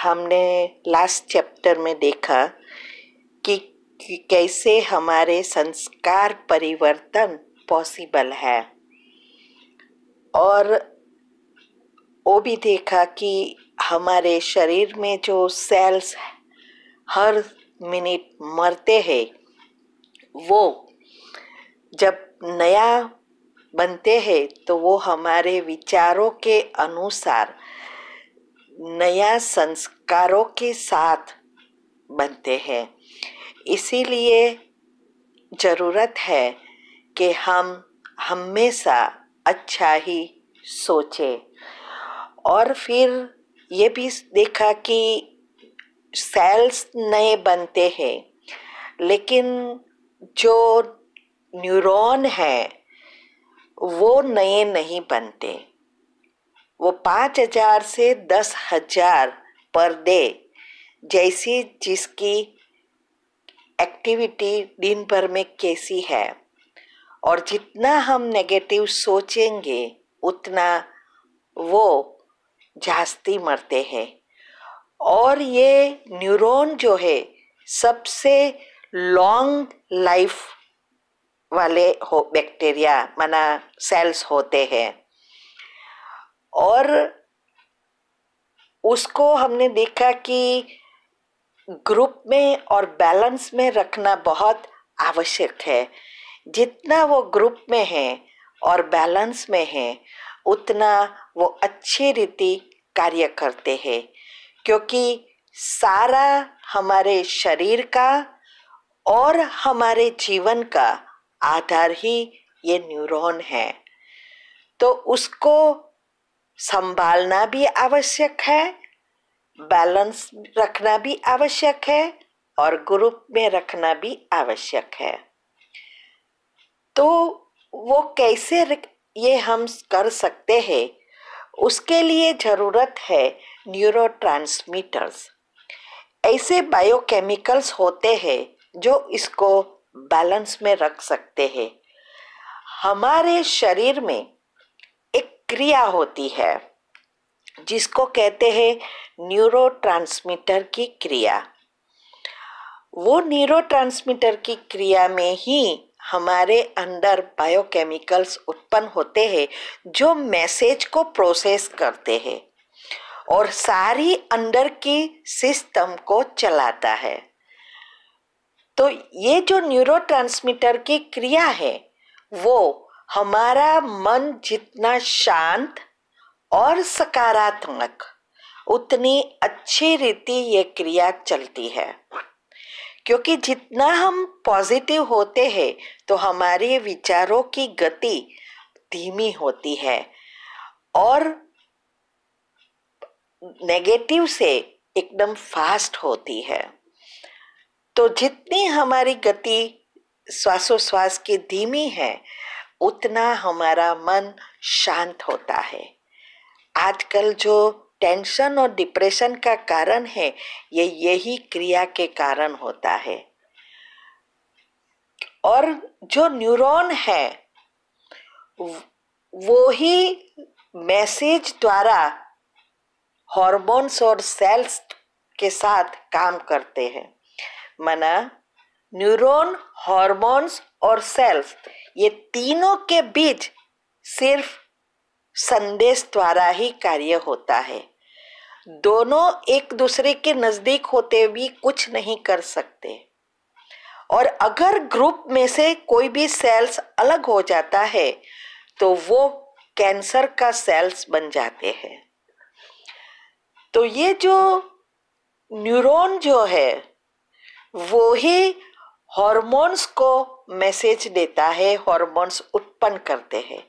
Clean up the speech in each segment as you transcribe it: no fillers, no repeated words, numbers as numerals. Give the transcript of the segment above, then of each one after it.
हमने last chapter में देखा कि कैसे हमारे संस्कार परिवर्तन पॉसिबल है, और वो भी देखा कि हमारे शरीर में जो सेल्स हर मिनट मरते हैं, वो जब नया बनते हैं तो वो हमारे विचारों के अनुसार नया संस्कारों के साथ बनते हैं। इसीलिए ज़रूरत है कि हम हमेशा अच्छा ही सोचें। और फिर ये भी देखा कि सेल्स नए बनते हैं, लेकिन जो न्यूरॉन है वो नए नहीं बनते। वो 5,000 से 10,000 पर डे जैसी जिसकी एक्टिविटी दिन भर में कैसी है, और जितना हम नेगेटिव सोचेंगे उतना वो जास्ती मरते हैं। और ये न्यूरॉन जो है सबसे लॉन्ग लाइफ वाले बैक्टीरिया माना सेल्स होते हैं, और उसको हमने देखा कि ग्रुप में और बैलेंस में रखना बहुत आवश्यक है। जितना वो ग्रुप में है और बैलेंस में है उतना वो अच्छी रीति कार्य करते हैं, क्योंकि सारा हमारे शरीर का और हमारे जीवन का आधार ही ये न्यूरॉन है। तो उसको संभालना भी आवश्यक है, बैलेंस रखना भी आवश्यक है, और ग्रुप में रखना भी आवश्यक है। तो वो कैसे ये हम कर सकते हैं, उसके लिए ज़रूरत है न्यूरोट्रांसमीटर्स। ऐसे बायोकेमिकल्स होते हैं जो इसको बैलेंस में रख सकते हैं। हमारे शरीर में एक क्रिया होती है जिसको कहते हैं न्यूरोट्रांसमीटर की क्रिया। वो न्यूरोट्रांसमीटर की क्रिया में ही हमारे अंदर बायोकेमिकल्स उत्पन्न होते हैं जो मैसेज को प्रोसेस करते हैं और सारी अंदर की सिस्टम को चलाता है। तो ये जो न्यूरोट्रांसमीटर की क्रिया है वो हमारा मन जितना शांत और सकारात्मक उतनी अच्छी रीति ये क्रिया चलती है, क्योंकि जितना हम पॉजिटिव होते हैं तो हमारे विचारों की गति धीमी होती है और नेगेटिव से एकदम फास्ट होती है। तो जितनी हमारी गति श्वासोश्वास की धीमी है उतना हमारा मन शांत होता है। आजकल जो टेंशन और डिप्रेशन का कारण है ये यही क्रिया के कारण होता है। और जो न्यूरॉन है वो ही मैसेज द्वारा हॉर्मोन्स और सेल्स के साथ काम करते हैं। माना न्यूरॉन, हॉर्मोन्स और सेल्स ये तीनों के बीच सिर्फ संदेश द्वारा ही कार्य होता है। दोनों एक दूसरे के नजदीक होते भी कुछ नहीं कर सकते, और अगर ग्रुप में से कोई भी सेल्स अलग हो जाता है तो वो कैंसर का सेल्स बन जाते हैं। तो ये जो न्यूरॉन जो है वो ही हॉर्मोन्स को मैसेज देता है, हॉर्मोन्स उत्पन्न करते हैं,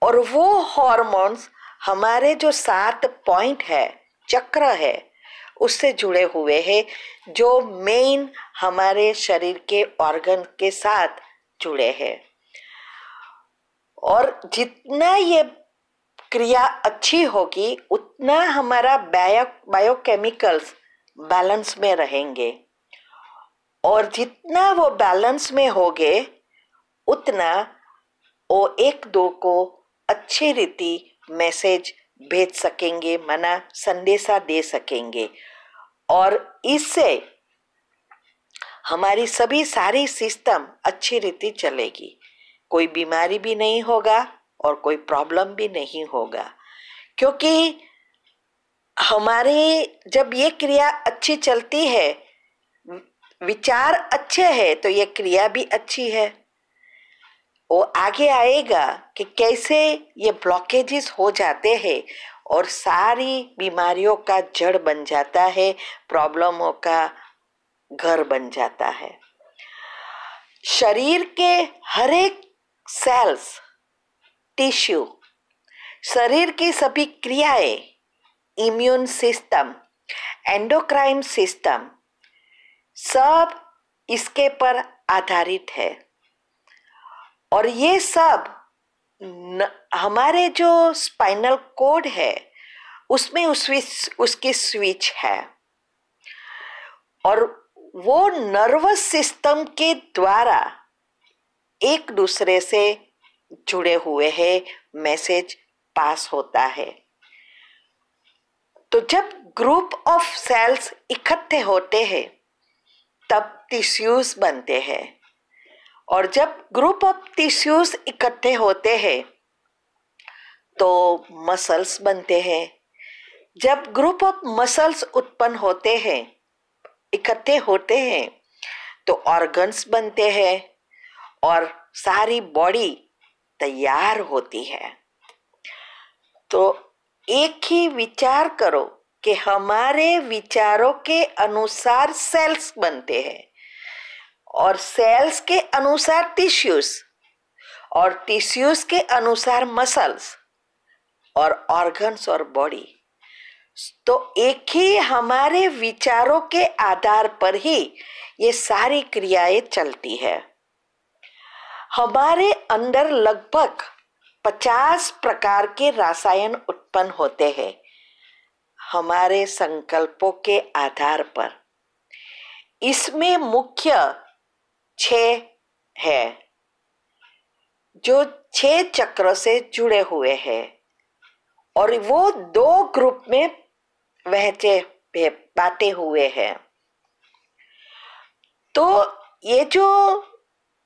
और वो हॉर्मोन्स हमारे जो 7 पॉइंट है, चक्र है, उससे जुड़े हुए हैं जो मेन हमारे शरीर के ऑर्गन के साथ जुड़े हैं। और जितना ये क्रिया अच्छी होगी उतना हमारा बायोकेमिकल्स बैलेंस में रहेंगे, और जितना वो बैलेंस में होंगे उतना वो एक दो को अच्छी रीति मैसेज भेज सकेंगे, माना संदेशा दे सकेंगे। और इससे हमारी सभी सारी सिस्टम अच्छी रीति चलेगी, कोई बीमारी भी नहीं होगा और कोई प्रॉब्लम भी नहीं होगा। क्योंकि हमारी जब ये क्रिया अच्छी चलती है, विचार अच्छे हैं, तो ये क्रिया भी अच्छी है। वो आगे आएगा कि कैसे ये ब्लॉकेजेस हो जाते हैं और सारी बीमारियों का जड़ बन जाता है, प्रॉब्लमों का घर बन जाता है। शरीर के हर एक सेल्स, टिश्यू, शरीर की सभी क्रियाएं, इम्यून सिस्टम, एंडोक्राइन सिस्टम, सब इसके पर आधारित है। और ये सब हमारे जो स्पाइनल कोड है उसमें उसकी स्विच है, और वो नर्वस सिस्टम के द्वारा एक दूसरे से जुड़े हुए हैं, मैसेज पास होता है। तो जब ग्रुप ऑफ सेल्स इकट्ठे होते हैं तब टिश्यूज बनते हैं, और जब ग्रुप ऑफ टिश्यूज इकट्ठे होते हैं तो मसल्स बनते हैं। जब ग्रुप ऑफ मसल्स उत्पन्न होते हैं, इकट्ठे होते हैं, तो ऑर्गन्स बनते हैं और सारी बॉडी तैयार होती है। तो एक ही विचार करो कि हमारे विचारों के अनुसार सेल्स बनते हैं, और सेल्स के अनुसार टिश्यूज, और टिश्यूज के अनुसार मसल्स, और ऑर्गन्स और बॉडी। तो एक ही हमारे विचारों के आधार पर ही ये सारी क्रियाएं चलती है। हमारे अंदर लगभग 50 प्रकार के रसायन उत्पन्न होते हैं हमारे संकल्पों के आधार पर। इसमें मुख्य 6 है जो 6 चक्र से जुड़े हुए हैं, और वो 2 ग्रुप में बांटे हुए हैं। तो ये जो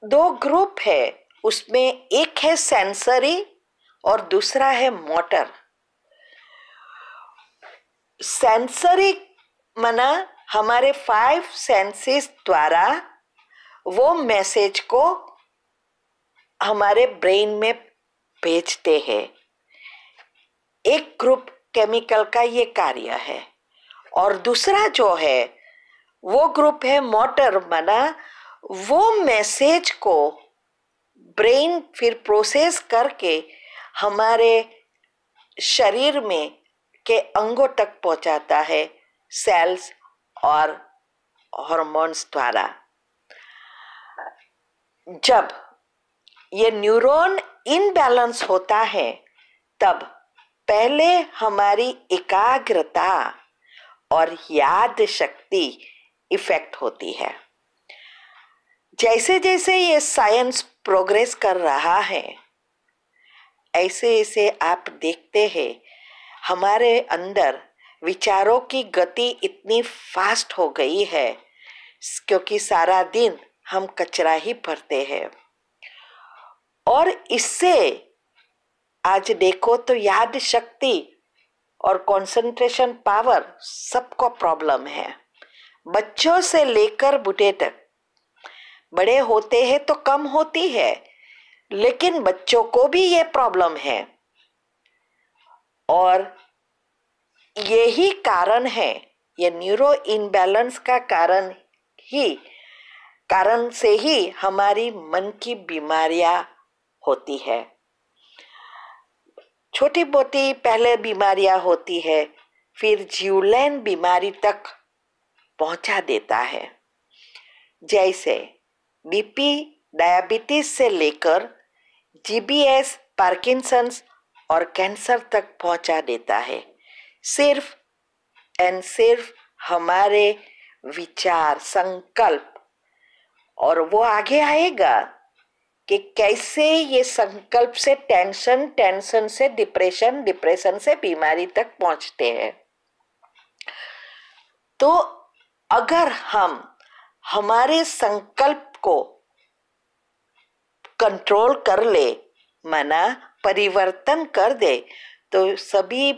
2 ग्रुप है उसमें एक है सेंसरी और दूसरा है मोटर। सेंसरी माना हमारे 5 सेंसेस द्वारा वो मैसेज को हमारे ब्रेन में भेजते हैं। एक ग्रुप केमिकल का ये कार्य है, और दूसरा जो है वो ग्रुप है मोटर, माना वो मैसेज को ब्रेन फिर प्रोसेस करके हमारे शरीर में के अंगों तक पहुंचाता है, सेल्स और हार्मोन्स द्वारा। जब ये न्यूरॉन इनबैलेंस होता है तब पहले हमारी एकाग्रता और याद शक्ति इफेक्ट होती है। जैसे जैसे ये साइंस प्रोग्रेस कर रहा है, ऐसे ऐसे आप देखते हैं हमारे अंदर विचारों की गति इतनी फास्ट हो गई है, क्योंकि सारा दिन हम कचरा ही भरते हैं। और इससे आज देखो तो याद शक्ति और कंसंट्रेशन पावर सबको प्रॉब्लम है, बच्चों से लेकर बूढ़े तक। बड़े होते हैं तो कम होती है, लेकिन बच्चों को भी ये प्रॉब्लम है। और यही कारण है, ये न्यूरो इनबैलेंस का कारण से ही हमारी मन की बीमारियां होती है। छोटी मोटी पहले बीमारियां होती है, फिर जीवलेन बीमारी तक पहुंचा देता है। जैसे बीपी, डायबिटीज से लेकर जीबीएस, पार्किंसंस और कैंसर तक पहुंचा देता है। सिर्फ हमारे विचार, संकल्प, और वो आगे आएगा कि कैसे ये संकल्प से टेंशन, टेंशन से डिप्रेशन, डिप्रेशन से बीमारी तक पहुंचते हैं। तो अगर हम हमारे संकल्प को कंट्रोल कर ले, माना परिवर्तन कर दे, तो सभी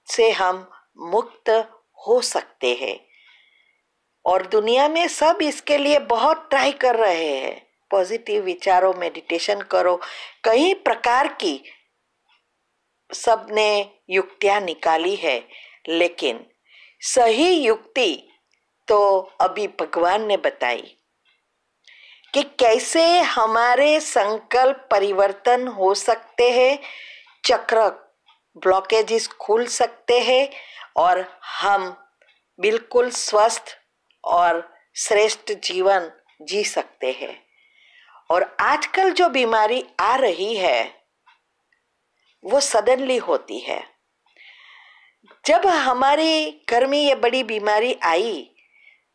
से हम मुक्त हो सकते हैं। और दुनिया में सब इसके लिए बहुत ट्राई कर रहे हैं। पॉजिटिव विचारों, मेडिटेशन करो, कई प्रकार की सबने युक्तियां निकाली है, लेकिन सही युक्ति तो अभी भगवान ने बताई कि कैसे हमारे संकल्प परिवर्तन हो सकते हैं, चक्र ब्लॉकेजेस खुल सकते हैं और हम बिल्कुल स्वस्थ और श्रेष्ठ जीवन जी सकते हैं। और आजकल जो बीमारी आ रही है वो सडनली होती है। जब हमारे घर में ये बड़ी बीमारी आई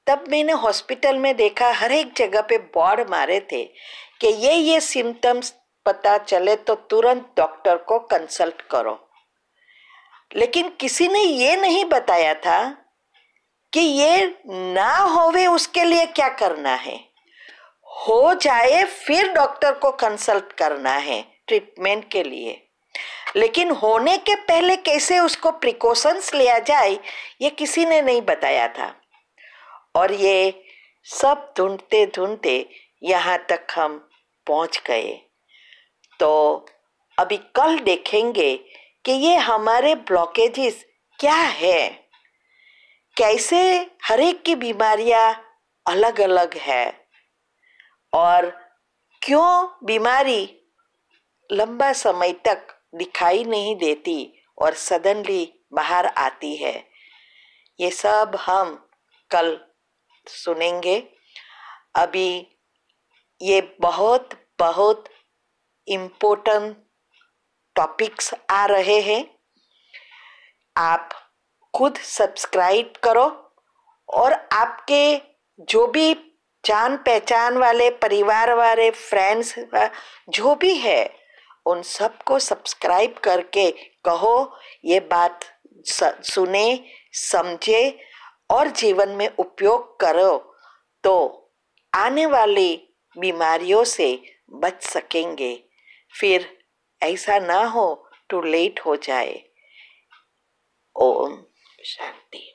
तब मैंने हॉस्पिटल में देखा, हर एक जगह पे बोर्ड मारे थे कि ये सिम्टम्स पता चले तो तुरंत डॉक्टर को कंसल्ट करो। लेकिन किसी ने ये नहीं बताया था कि ये ना होवे उसके लिए क्या करना है। हो जाए फिर डॉक्टर को कंसल्ट करना है ट्रीटमेंट के लिए, लेकिन होने के पहले कैसे उसको प्रिकॉशंस लिया जाए ये किसी ने नहीं बताया था। और ये सब ढूंढते ढूंढते यहाँ तक हम पहुंच गए। तो अभी कल देखेंगे कि ये हमारे ब्लॉकेजेस क्या है, कैसे हर एक की बीमारियां अलग अलग है और क्यों बीमारी लंबा समय तक दिखाई नहीं देती और सडनली बाहर आती है। ये सब हम कल सुनेंगे। अभी ये बहुत बहुत इम्पोर्टेंट टॉपिक्स आ रहे हैं। आप खुद सब्सक्राइब करो और आपके जो भी जान पहचान वाले, परिवार वाले, फ्रेंड्स जो भी है उन सबको सब्सक्राइब करके कहो ये बात सुने, समझे और जीवन में उपयोग करो तो आने वाली बीमारियों से बच सकेंगे। फिर ऐसा ना हो टू लेट हो जाए। ओम शांति।